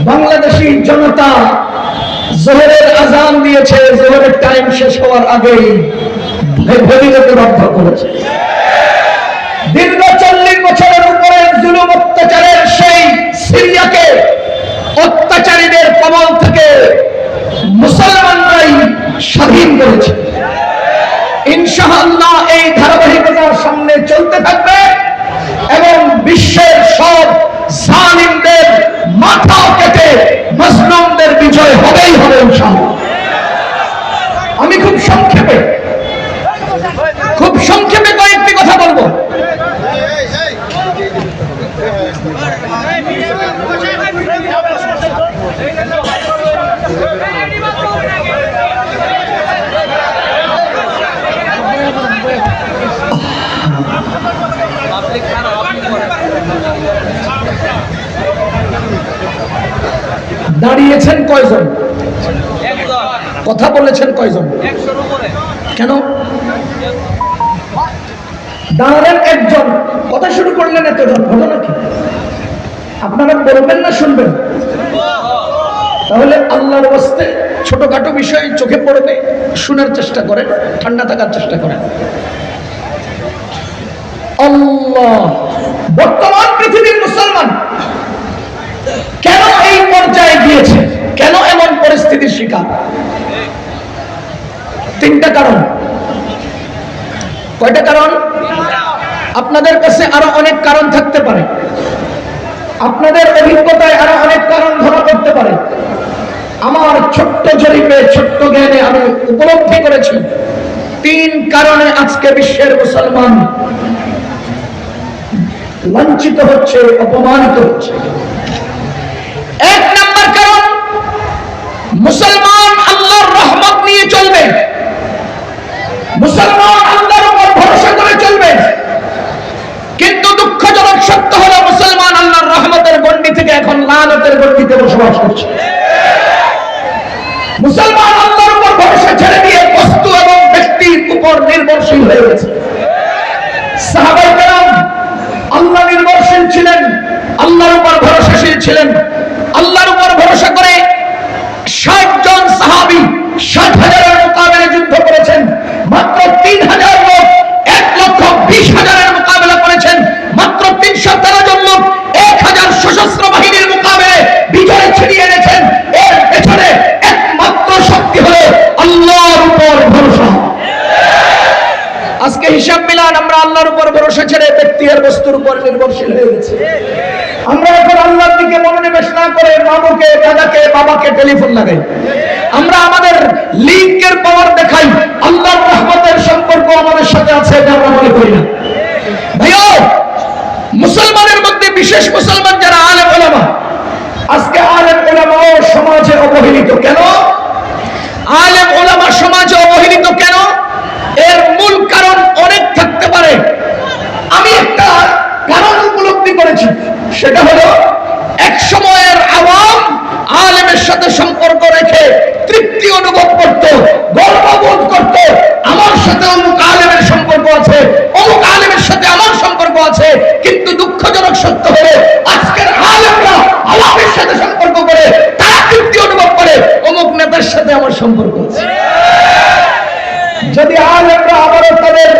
বাংলাদেশী জনতা জোহরের আজান দিয়েছে, জোহরের টাইম শেষ হওয়ার আগেই ভেদিতে বাধ্য করেছে। দীর্ঘ 40 বছরের উপরে জুলুম অত্যাচারের সেই সিরিয়াকে অত্যাচারীদের কবল থেকে মুসলমানরাই স্বাধীন করেছে। ইনশাআল্লাহ এই ধারাবাহিকতার সামনে চলতে থাকবে এবং বিশ্বের সব জালিমদের মাথা কেটে মুসলিমদের বিজয় হবেই হবে ইনশাআল্লাহ। আমি খুব সংক্ষেপে কয়েকটি কথা বলবো। দাঁড়িয়েছেন কয়জন? কথা বলেছেন কয়জন? কেন দাঁড়ালেন একজন, কথা শুরু করলেন এতজন? ঘটনা কি? আপনারা বলবেন না শুনবেন? তাহলে আল্লাহর ওয়াস্তে ছোটখাটো বিষয় চোখে পড়বে, শোনার চেষ্টা করেন, ঠান্ডা থাকার চেষ্টা করেন। আল্লাহ, বর্তমান পৃথিবীর মুসলমান কেন এই পর্যায়ে গিয়েছে, কেন এমন পরিস্থিতির শিকার? 3টা কারণ। কয়টা কারণ? আপনাদের কাছে আরো অনেক কারণ থাকতে পারে, আপনাদের অভিজ্ঞতায় আরো অনেক কারণ ধরা পড়তে পারে। আমার ছোট্ট জরিপে, ছোট্ট জ্ঞানে আমি উপলব্ধি করেছি 3 কারণে আজকে বিশ্বের মুসলমান লাঞ্ছিত হচ্ছে, অপমানিত হচ্ছে। 1 নম্বর কারণ, মুসলমান আল্লাহর রহমত নিয়ে চলবে, মুসলমান আল্লাহর উপর ভরসা করে চলবে। কিন্তু দুঃখজনক সত্য হলো মুসলমান আল্লাহর রহমতের গণ্ডি থেকে এখন লানতের গণ্ডিতে বসবাস করছে। মুসলমান আল্লাহর উপর ভরসা ছেড়ে দিয়ে বস্তু এবং ব্যক্তির উপর নির্ভরশীল হয়ে গেছে। সাহাবায়ে কেরাম আল্লাহ নির্ভরশীল ছিলেন, আল্লাহর উপর ভরসাশীল ছিলেন। আল্লাহর উপর ভরসা করে 60 জন সাহাবী 60,000-এর মোকাবেলায় যুদ্ধ করেছেন। মাত্র 3,000 লোক 1,20,000-এর মোকাবেলা করেছেন। মাত্র 313 জন লোক 1,000 সশস্ত্র বাহিনীর মোকাবেলায় বিজয় ছিনিয়ে এনেছেন। এর পেছনে একমাত্র শক্তি হলো আল্লাহর উপর ভরসা। আজকে হিসাব মিলান, আমরা আল্লাহর উপর ভরসা ছেড়ে ব্যক্তি আর বস্তুর উপর নির্ভরশীল হয়ে গেছি। আমরা এখন আল্লাহর দিকে মনোনিবেশ না করে মামুকে, দাদাকে, বাবাকে টেলিফোন লাগাই। আমরা আমাদের লিঙ্কের পাওয়ার দেখাই, আল্লাহর রহমতের সম্পর্ক আমাদের সাথে আছে এটা আমরা মনে করি না। ভাইও, মুসলমানের মধ্যে বিশেষ মুসলমান যারা আলেম ওলামা, আজকে আলেম ওলামাও সমাজে অবহেলিত। কেন আলেম ওলামা সমাজে অবহেলিত কেন? এর মূল কারণ অনেক থাকতে পারে। আমি একটা কারণ উপলব্ধি করেছি, সেটা হলো এক সময়ের আওয়াম আলেমের সাথে সম্পর্ক রেখে তৃপ্তি অনুভব করত, গর্ববোধ করত, আমার সাথে অমুক আলেমের সম্পর্ক আছে, অমুক আলেমের সাথে আমার সম্পর্ক আছে। কিন্তু দুঃখজনক সত্য হলো আজকের আলেমরা আওয়ামের সাথে সম্পর্ক করে তারা তৃপ্তি অনুভব করে অমুক নেতার সাথে আমার সম্পর্ক আছে। যদি আলেমরা আবারও তাদের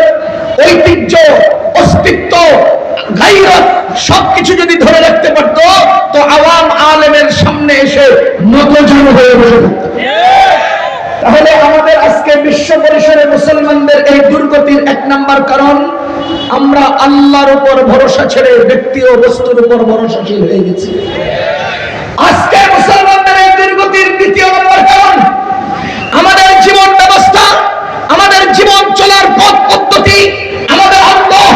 ঐতিহ্য, অস্তিত্ব, গায়রত সবকিছু যদি ধরে রাখতে পারত, তো আওয়াম আলেমের সামনে এসে নতজানু হয়ে বসে থাকত। তাহলে আমাদের আজকে বিশ্ব পরিসরে মুসলমানদের এই দুর্গতির 1 নম্বর কারণ, আমরা আল্লাহর উপর ভরসা ছেড়ে ব্যক্তি ও বস্তুর উপর ভরসাশীল হয়ে গেছি। আজকে মুসলমানদের এই দুর্গতির 2 নম্বর কারণ, আমাদের জীবন ব্যবস্থা, আমাদের জীবন চলার পথ পদ্ধতি, আমাদের আল্লাহ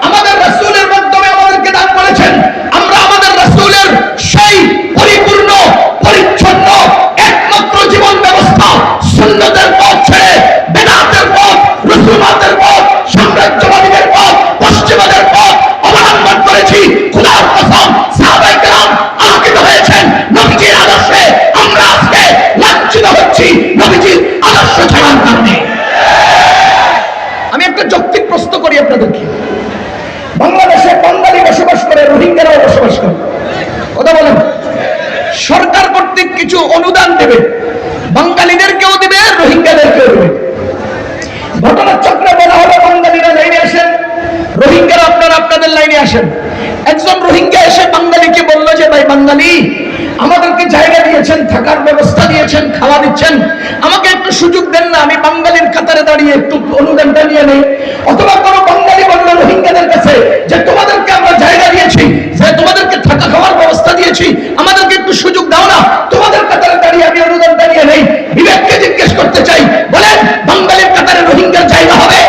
আমাদের রাসূলের মাধ্যমে আমাদেরকে দান করেছেন। আমরা আমাদের রাসূলের সেই পরিপূর্ণ, পরিচ্ছন্ন একমাত্র জীবন ব্যবস্থা সুন্নতের পথ ছেড়ে বেদাতের পথ, রসুমাতের পথ, সাম্রাজ্যবাদীদের পথ, পশ্চিমাদের পথ অবলম্বন করেছি। খোদার কসম, সাহাবায়ে কেরাম আলোকিত হয়েছেন নবীজির আদর্শে। আমরা আজকে লাঞ্ছিত হচ্ছি নবীজির আদর্শ ছাড়ার কারণে। আমি একটা যৌক্তিক প্রশ্ন করি আপনাদেরকে। বাংলাদেশে বাঙালি বসবাস করে, রোহিঙ্গারাও বসবাস করে, কথা বলেন। সরকার কর্তৃক কিছু অনুদান দেবে, বাঙালিদেরকেও দেবে, রোহিঙ্গাদেরকেও দেবে। ঘটনার চক্রে বলা হলো বাঙালিরা লাইনে আসেন, রোহিঙ্গারা আপনারা আপনাদের লাইনে আসেন। একজন রোহিঙ্গা এসে বাঙালিকে বলল যে ভাই বাঙালি, আমাদেরকে জায়গা দিয়েছেন, থাকার ব্যবস্থা দিয়েছেন, খাওয়া দিচ্ছেন, আমাকে একটু সুযোগ দেন না, আমি বাঙালির কাতারে দাঁড়িয়ে একটু অনুদানটা নিয়ে নেই। অথবা কোনো বাঙালি বলল রোহিঙ্গাদের কাছে যে তোমাদেরকে আমরা জায়গা দিয়েছি, যে তোমাদেরকে থাকা খাওয়ার ব্যবস্থা দিয়েছি, আমাদেরকে একটু সুযোগ দাও না, তোমাদের কাতারে দাঁড়িয়ে আমি অনুদানটা নিয়ে নেই। বিবেককে জিজ্ঞেস করতে চাই, বলেন বাঙালির কাতারে রোহিঙ্গার জায়গা হবে?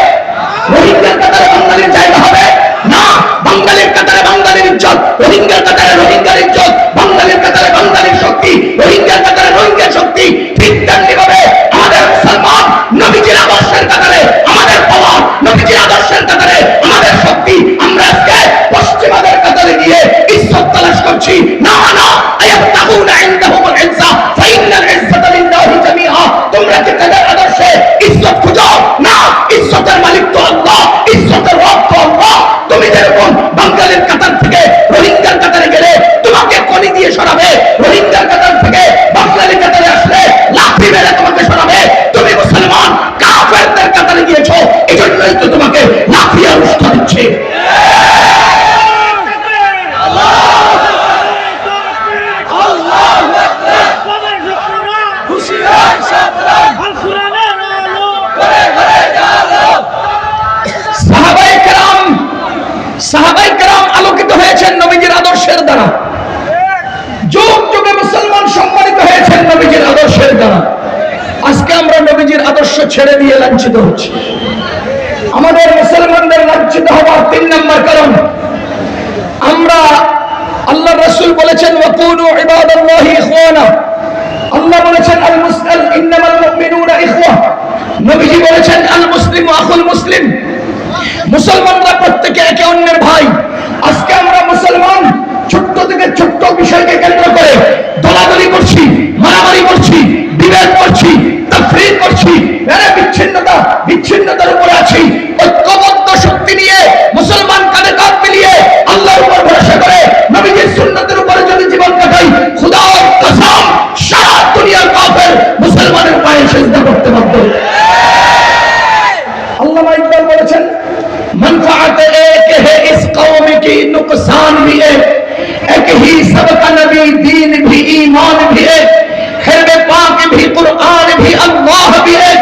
রোহিঙ্গার কাতারে বাঙালির জায়গা হবে না। বাঙালির কাতারে বাঙালির ইজ্জত, রোহিঙ্গার কাতারে রোহিঙ্গার ইজ্জত, বাঙালির কাতারে বাঙালির শক্তি, রোহিঙ্গার কাতারে রোহিঙ্গার শক্তি। ঠিক তেমনি ভাবে আমাদের মুসলমান নবীজির আদর্শের কাতারে আমাদের পাওয়ার, নবীজির আদর্শের কাতারে আমাদের শক্তি। আমরা আজকে পশ্চিমাদের কাতারে গিয়ে ইজ্জত তালাশ করছি না, না। আয়াবতাগুনা ইনদাহুমুল ইজ্জা ফাইন্নাল ইজ্জাতা লিল্লাহি জামিআ। তোমরা কি তাদের আদর্শে ইজ্জত খুঁজো? না, ইজ্জতের মালিক তো আল্লাহ, ইজ্জতের রব তো আল্লাহ। তুমি যেরকম বাঙালির কাতার থেকে রোহিঙ্গার কাতারে গেলে তোমাকে কনি দিয়ে সরাবে, রোহিঙ্গার কাতার থেকে বাঙালির কাতারে আসলে লাঠি মেরে তোমাকে সরাবে। তুমি মুসলমান কাফেরদের কাতারে গিয়েছো, এই জন্যই তো তোমাকে লাঠি আর উস্কা দিচ্ছে। সাহাবায়ে কেরাম আলোকিত হয়েছেন নবীজির আদর্শের দ্বারা, যুগ যুগে মুসলমান সম্মানিত হয়েছেন নবীজির আদর্শের দ্বারা। আজকে আমরা নবীজির আদর্শ ছেড়ে দিয়ে লাঞ্ছিত হচ্ছি। আমাদের মুসলমানদের লাঞ্ছিত হওয়ার 3 নম্বর কারণ, আমরা আল্লাহ রাসূল বলেছেন ওয়াকুনু ইবাদাল্লাহি ইখওয়ানা। আল্লাহ বলেছেন আল মুসলিম ইন্নামাল মুমিনুনা ইখওয়া। নবীজি বলেছেন আল মুসলিমু আখুল মুসলিম। মুসলমানরা প্রত্যেকে একে অন্যের ভাই। আজকে আমরা মুসলমান ছোট্ট থেকে ছোট্ট বিষয়কে কেন্দ্র করে দলাদলি করছি, মারামারি করছি, বিভেদ করছি, তাফরীক করছি, বিচ্ছিন্নতার উপরে আছি। ঐক্যবদ্ধ শক্তি নিয়ে মুসলমান কাঁধে কাঁধ মিলিয়ে আল্লাহর উপর ভরসা করে নবীজির সুন্নাতের উপরে যদি জীবন কাটাই, খোদার কসম সারা দুনিয়ার কাফের মুসলমানের পায়ে সিজদা করতে বাধ্য। আল্লামা ইকবাল বলেছেন मनफात एक है इस कौम की नुकसान भी एक ही सबका नबी दीन भी ईमान भी है पाक भी कुरान भी अल्लाह भी है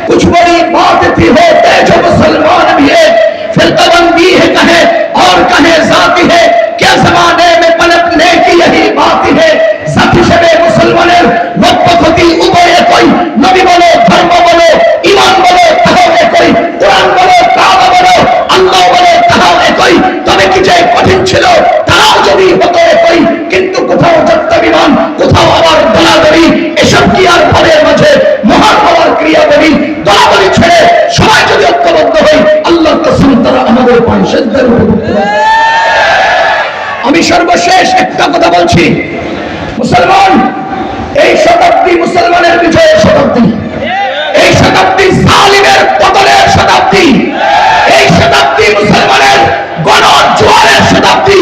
कुछ बड़ी बात थी होते जो मुसलमान भी है फिर तबंदी है कहे और कहे जाति है क्या जमाने में पलटने की यही बात है जाति से मुसलमाনের লক্ষ্য ক্ষতি উভয় একই। নবী বলো, ধর্ম বলো, ঈমান বলো, তাও একই। কোরআন বলো, কাবা বলো, আল্লাহ বলো, তাও একই। তবে কি যে কঠিন ছিল, তাও যদি হতো একই, কিন্তু কোথাও যাত্রা বিমান, কোথাও আবার দলাদলি, এসব কি আর ঘরের মাঝে মহান হওয়ার ক্রিয়া বলি? দলাদলি ছেড়ে সবাই যদি ঐক্যবদ্ধ হই, আল্লাহর কসম তারা আমাদের পায়ে সিজদা করতে হবে। আমি সর্বশেষ একটা কথা বলছি, মুসলমান এই শতাব্দী মুসলমানের বিজয়ের শতাব্দী, এই শতাব্দী জালিমের পতনের শতাব্দী, এই শতাব্দী মুসলমানের গণজোয়ারের শতাব্দী,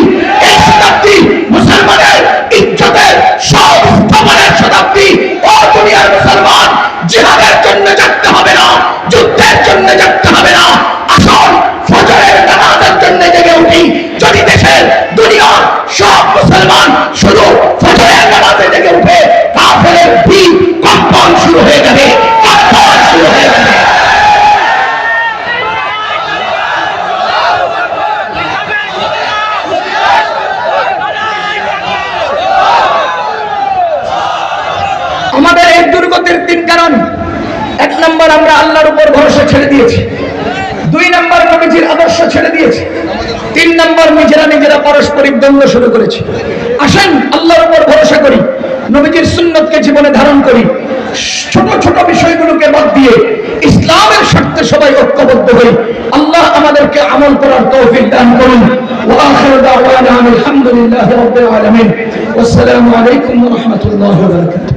এই শতাব্দী মুসলমানের ইজ্জতের সংস্থাপনের শতাব্দী। ও দুনিয়ার মুসলমান, জিহাদের জন্য জাগতে হবে না, যুদ্ধের জন্য জাগতে হবে না। আসুন ফজরের নামাজের জন্য জেগে উঠি। যদি দেশের দুনিয়ার সব মুসলমান শুধু ফজরের নামাজে জেগে উঠে, কাফেরের ভিড় কম্পন শুরু হয়ে যাবে, কম্পন শুরু হয়ে যাবে। আমাদের এই দুর্গতির 3 কারণ। 1 নম্বর, আমরা আল্লাহর উপর ভরসা ছেড়ে দিয়েছি। 2 নম্বর, নবীজির আদর্শ ছেড়ে দিয়েছি। 3 নম্বর, নিজেরা পারস্পরিক দ্বন্দ্ব শুরু করেছি। আসেন আল্লাহর উপর ভরসা করি, নবীজির সুন্নতকে জীবনে ধারণ করি, ছোট ছোট বিষয়গুলোকে বাদ দিয়ে ইসলামের স্বার্থে সবাই ঐক্যবদ্ধ হই। আল্লাহ আমাদেরকে আমল করার তৌফিক দান করুন। ওয়া আখিরু দাওয়ানা আলহামদুলিল্লাহি রাব্বিল আলামিন। ওয়াসসালামু আলাইকুম ওয়া রাহমাতুল্লাহি ওয়া বারাকাতুহু।